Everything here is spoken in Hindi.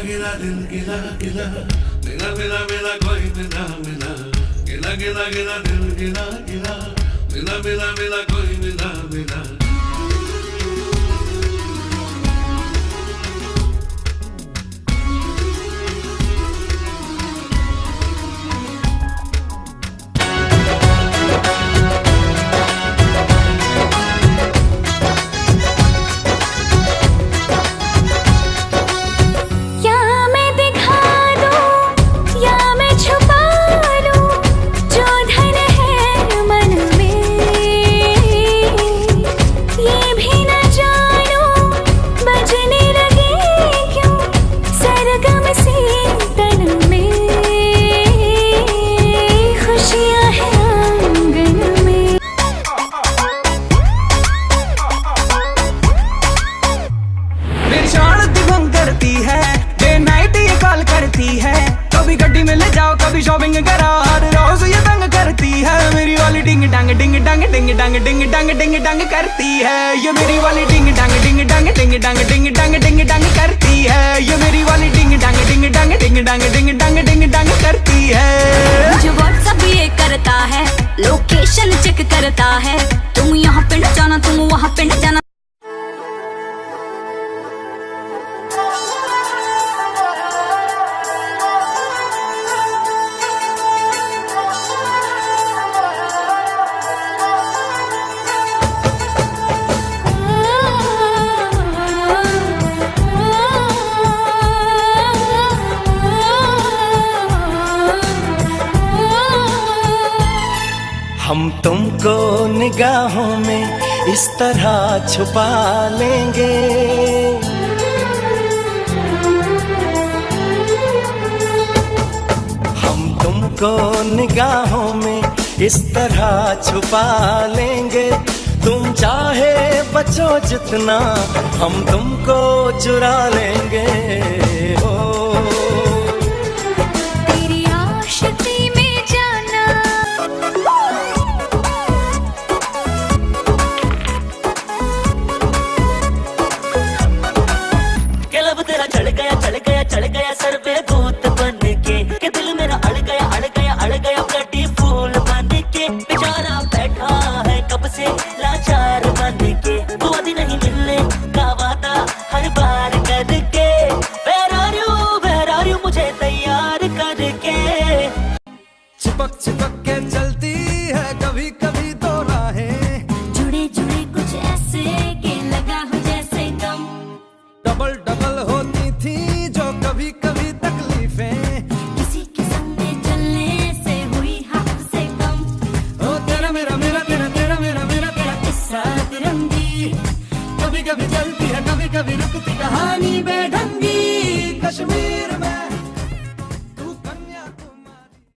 गिला दिल गिला गिला, मिला मिला मिला कोई मिला मिला, गिला गिला गिला दिल गिला गिला, मिला मिला मिला कोई मिला मिला। कभी गड्डी में ले जाओ, कभी शॉपिंग करा, हर रोज ये तंग करती है। मेरी वाली डिंग डांग डिंग डांग डिंग डांग डिंग डांग डिंग डांग करती है। ये मेरी वाली डिंग डांग डिंग डांग डिंग डांग डिंग डांग डिंग डांग करती है। ये मेरी वाली डिंग डांग डिंग डांग डिंग डांग डिंग डांग डिंग डांग करती है। जो व्हाट्सएप ये करता है, लोकेशन चेक करता है, तुम यहाँ पे न जाना, तुम वहाँ पे न जाना। हम तुमको निगाहों में इस तरह छुपा लेंगे, हम तुमको निगाहों में इस तरह छुपा लेंगे। तुम चाहे बचो जितना, हम तुमको चुरा लेंगे। तेरी आशिकी में जाना, चढ़ गया सर पे भूत बन के दिल मेरा अड़ गया कटी फूल बन के। बेचारा बैठा है कब से लाचार बन के, तू अभी नहीं मिलने का वादा हर बार करके। Where are you मुझे तैयार करके। चिपक चिपक के चलती है कभी कभी तो राहें, जुड़े जुड़े कुछ ऐसे के लगा हो जैसे दम। डबल डबल होती थी जो कभी कभी तकलीफें, किसी के संग में चलने से हुई हद से कम। ओ तेरा मेरा मेरा तेरा तेरा मेरा मेरा तेरा किस्सा तिरंगी, कभी कभी चलती है कभी कभी रुकती कहानी बेढंगी।